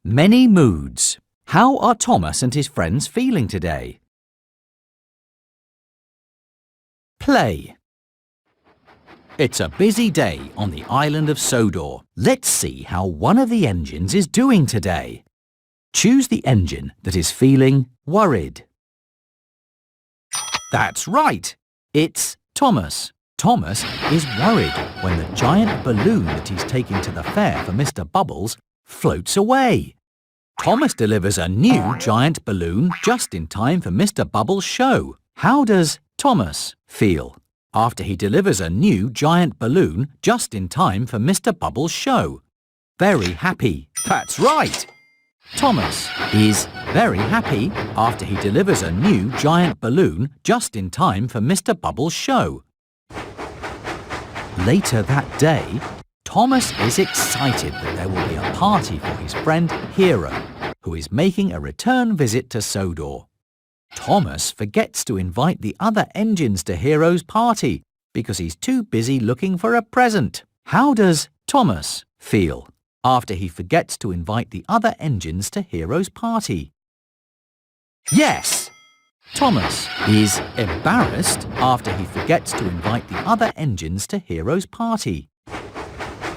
Many moods. How are Thomas and his friends feeling today? Play. It's a busy day on the island of Sodor. Let's see how one of the engines is doing today. Choose the engine that is feeling worried. That's right. It's Thomas. Thomas is worried when the giant balloon that he's taking to the fair for Mr. Bubbles floats away. Thomas delivers a new giant balloon just in time for Mr. Bubbles' show. How does Thomas feel after he delivers a new giant balloon just in time for Mr. Bubbles' show? Very happy. That's right. Thomas is very happy after he delivers a new giant balloon just in time for Mr. Bubbles' show. Later that day, Thomas is excited that there will be a party for his friend Hero, who is making a return visit to Sodor. Thomas forgets to invite the other engines to Hero's party because he's too busy looking for a present. How does Thomas feel after he forgets to invite the other engines to Hero's party? Yes! Thomas is embarrassed after he forgets to invite the other engines to Hero's party.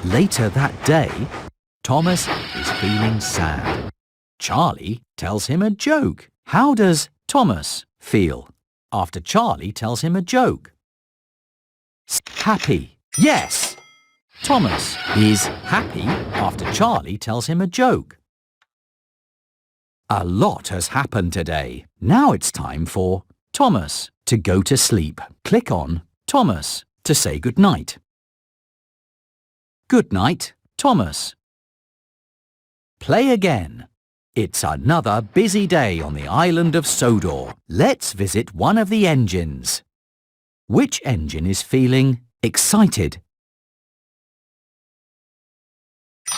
Later that day, Thomas is feeling sad. Charlie tells him a joke. How does Thomas feel after Charlie tells him a joke? Happy. Yes! Thomas is happy after Charlie tells him a joke. A lot has happened today. Now it's time for Thomas to go to sleep. Click on Thomas to say goodnight. Good night, Thomas. Play again. It's another busy day on the island of Sodor. Let's visit one of the engines. Which engine is feeling excited?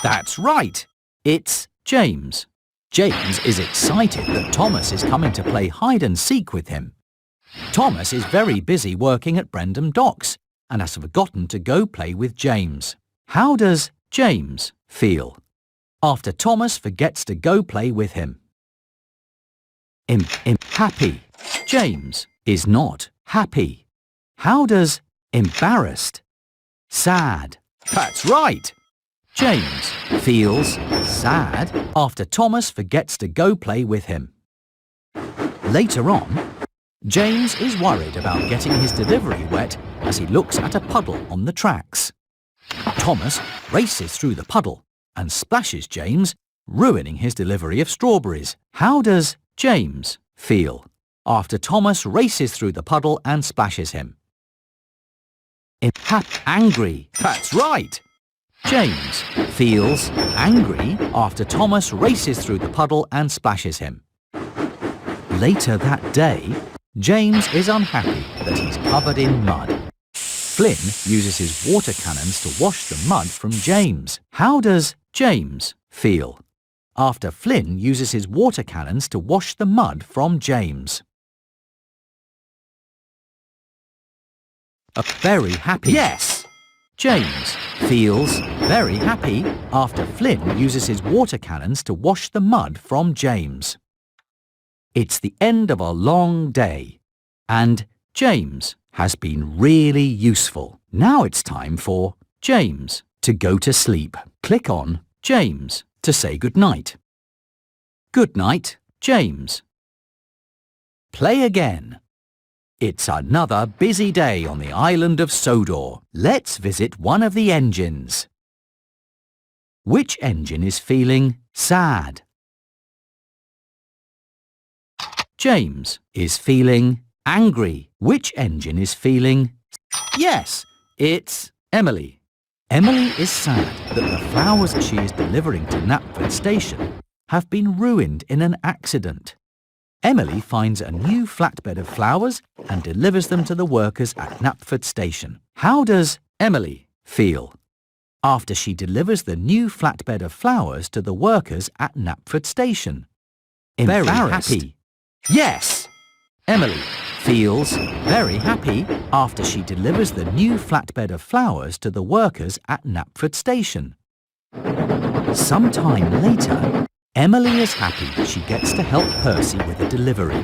That's right. It's James. James is excited that Thomas is coming to play hide and seek with him. Thomas is very busy working at Brendam Docks and has forgotten to go play with James. How does James feel after Thomas forgets to go play with him? Happy. James is not happy. How does embarrassed? Sad. That's right. James feels sad after Thomas forgets to go play with him. Later on, James is worried about getting his delivery wet as he looks at a puddle on the tracks. Thomas races through the puddle and splashes James, ruining his delivery of strawberries. How does James feel after Thomas races through the puddle and splashes him? Angry. That's right. James feels angry after Thomas races through the puddle and splashes him. Later that day, James is unhappy that he's covered in mud. Flynn uses his water cannons to wash the mud from James. How does James feel after Flynn uses his water cannons to wash the mud from James? Very happy. Yes! James feels very happy after Flynn uses his water cannons to wash the mud from James. It's the end of a long day, and James has been really useful. Now it's time for James to go to sleep. Click on James to say goodnight. Good night, James. Play again. It's another busy day on the island of Sodor. Let's visit one of the engines. Which engine is feeling sad? James is feeling angry. Which engine is feeling... Yes, it's Emily. Emily is sad that the flowers she is delivering to Knapford Station have been ruined in an accident. Emily finds a new flatbed of flowers and delivers them to the workers at Knapford Station. How does Emily feel after she delivers the new flatbed of flowers to the workers at Knapford Station? Very happy. Yes! Emily feels very happy after she delivers the new flatbed of flowers to the workers at Knapford Station. Sometime later, Emily is happy that she gets to help Percy with a delivery.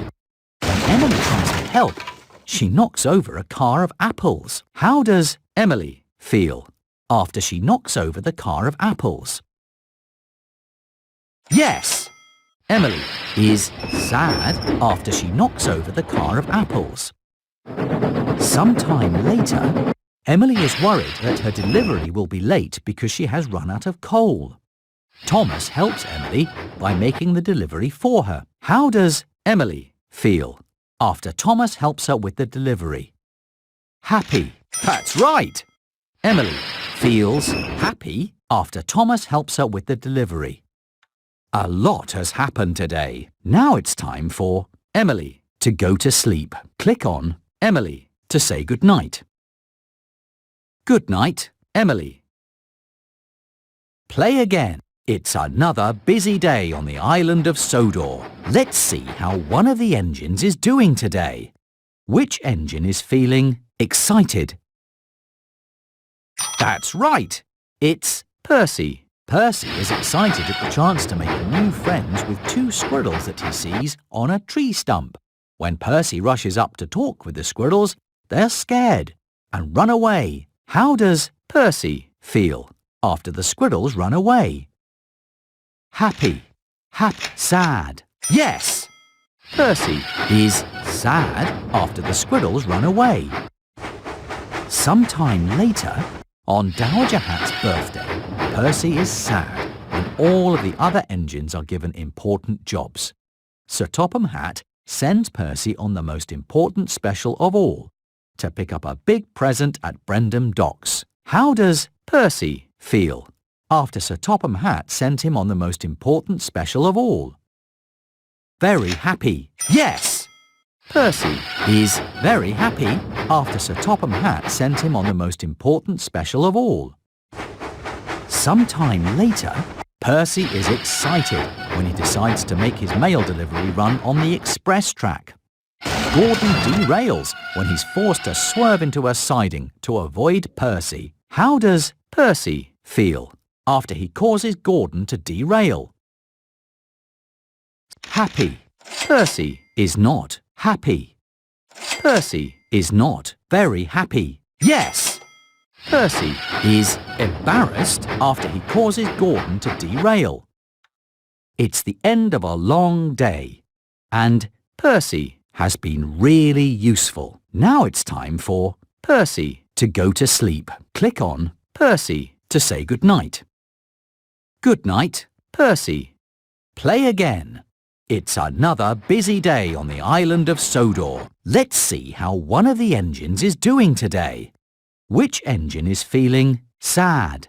When Emily tries to help, she knocks over a car of apples. How does Emily feel after she knocks over the car of apples? Yes! Emily is sad after she knocks over the car of apples. Sometime later, Emily is worried that her delivery will be late because she has run out of coal. Thomas helps Emily by making the delivery for her. How does Emily feel after Thomas helps her with the delivery? Happy. That's right! Emily feels happy after Thomas helps her with the delivery. A lot has happened today. Now it's time for Emily to go to sleep. Click on Emily to say goodnight. Good night, Emily. Play again. It's another busy day on the island of Sodor. Let's see how one of the engines is doing today. Which engine is feeling excited? That's right. It's Percy. Percy is excited at the chance to make new friends with two squirrels that he sees on a tree stump. When Percy rushes up to talk with the squirrels, they're scared and run away. How does Percy feel after the squirrels run away? Happy. Sad. Yes! Percy is sad after the squirrels run away. Sometime later, on Dowager Hat's birthday, Percy is sad when all of the other engines are given important jobs. Sir Topham Hatt sends Percy on the most important special of all, to pick up a big present at Brendam Docks. How does Percy feel after Sir Topham Hatt sent him on the most important special of all? Very happy. Yes! Percy is very happy after Sir Topham Hatt sent him on the most important special of all. Sometime later, Percy is excited when he decides to make his mail delivery run on the express track. Gordon derails when he's forced to swerve into a siding to avoid Percy. How does Percy feel after he causes Gordon to derail? Happy. Percy is not happy. Percy is not very happy. Yes! Percy is embarrassed after he causes Gordon to derail. It's the end of a long day, and Percy has been really useful. Now it's time for Percy to go to sleep. Click on Percy to say goodnight. Good night, Percy. Play again. It's another busy day on the island of Sodor. Let's see how one of the engines is doing today. Which engine is feeling sad?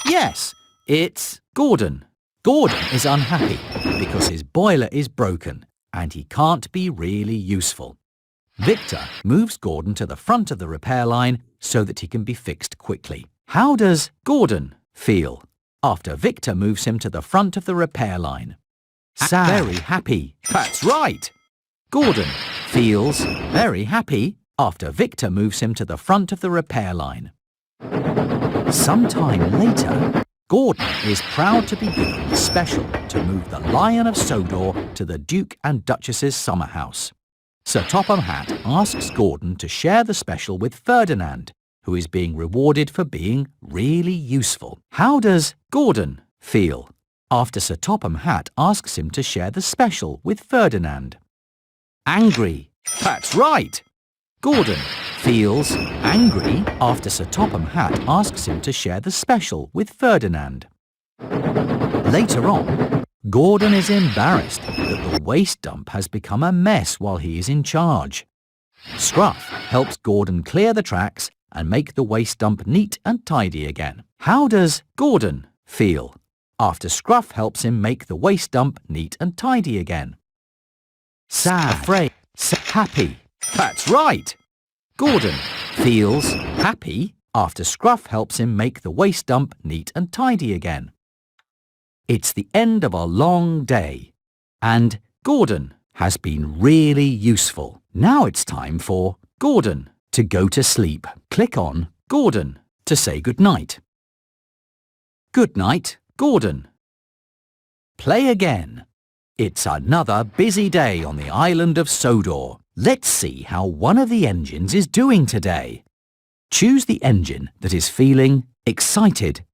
Yes, it's Gordon. Gordon is unhappy because his boiler is broken and he can't be really useful. Victor moves Gordon to the front of the repair line so that he can be fixed quickly. How does Gordon feel after Victor moves him to the front of the repair line? Sad. Very happy. That's right. Gordon feels very happy after Victor moves him to the front of the repair line. Sometime later, Gordon is proud to be given the special to move the Lion of Sodor to the Duke and Duchess's summer house. Sir Topham Hatt asks Gordon to share the special with Ferdinand, who is being rewarded for being really useful. How does Gordon feel after Sir Topham Hatt asks him to share the special with Ferdinand? Angry. That's right. Gordon feels angry after Sir Topham Hatt asks him to share the special with Ferdinand. Later on, Gordon is embarrassed that the waste dump has become a mess while he is in charge. Scruff helps Gordon clear the tracks and make the waste dump neat and tidy again. How does Gordon feel after Scruff helps him make the waste dump neat and tidy again? Sad. Afraid. Happy. That's right. Gordon feels happy after Scruff helps him make the waste dump neat and tidy again. It's the end of a long day, and Gordon has been really useful. Now it's time for Gordon to go to sleep. Click on Gordon to say goodnight. Good night, Gordon. play again. It's another busy day on the island of Sodor. Let's see how one of the engines is doing today. Choose the engine that is feeling excited.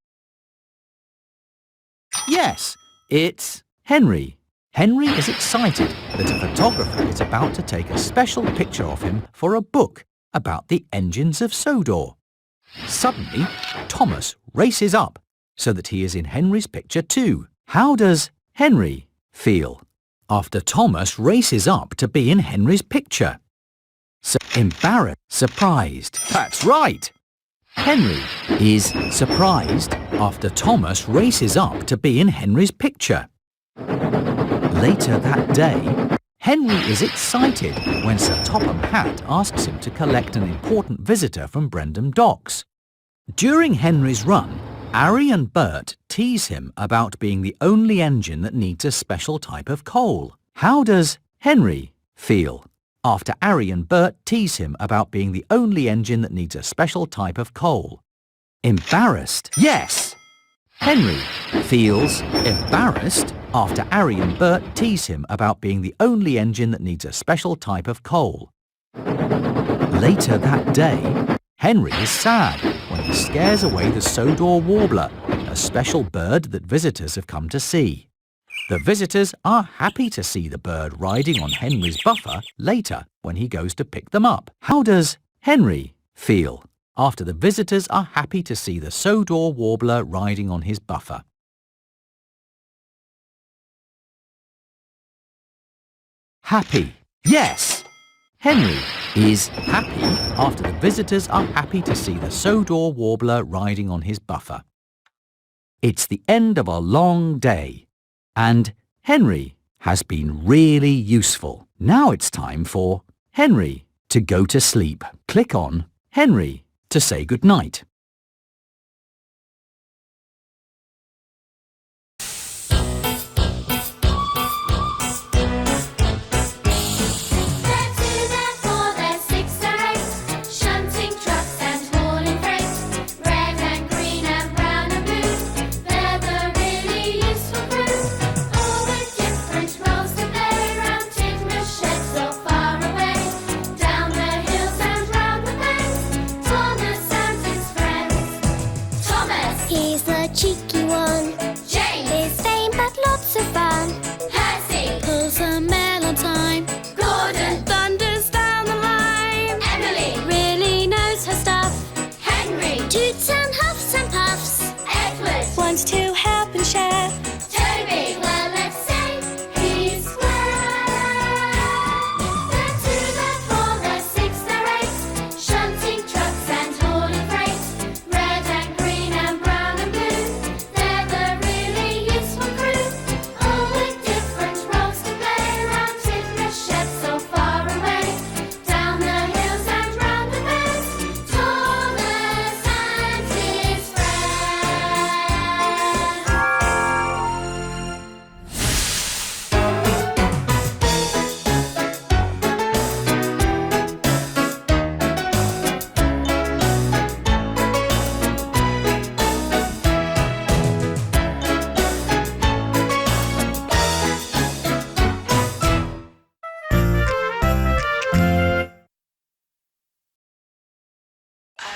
Yes, it's Henry. Henry is excited that a photographer is about to take a special picture of him for a book about the engines of Sodor. Suddenly, Thomas races up so that he is in Henry's picture too. How does Henry feel after Thomas races up to be in Henry's picture? Embarrassed, surprised. That's right! Henry is surprised after Thomas races up to be in Henry's picture. Later that day, Henry is excited when Sir Topham Hatt asks him to collect an important visitor from Brendam Docks. During Henry's run, Ari and Bert tease him about being the only engine that needs a special type of coal. How does Henry feel after Ari and Bert tease him about being the only engine that needs a special type of coal? Embarrassed. Yes! Henry feels embarrassed after Ari and Bert tease him about being the only engine that needs a special type of coal. Later that day, Henry is sad when he scares away the Sodor warbler, a special bird that visitors have come to see. The visitors are happy to see the bird riding on Henry's buffer later when he goes to pick them up. How does Henry feel after the visitors are happy to see the Sodor warbler riding on his buffer? Happy. Yes! Henry is happy after the visitors are happy to see the Sodor warbler riding on his buffer. It's the end of a long day, and Henry has been really useful. Now it's time for Henry to go to sleep. Click on Henry to say goodnight. He's the cheeky one.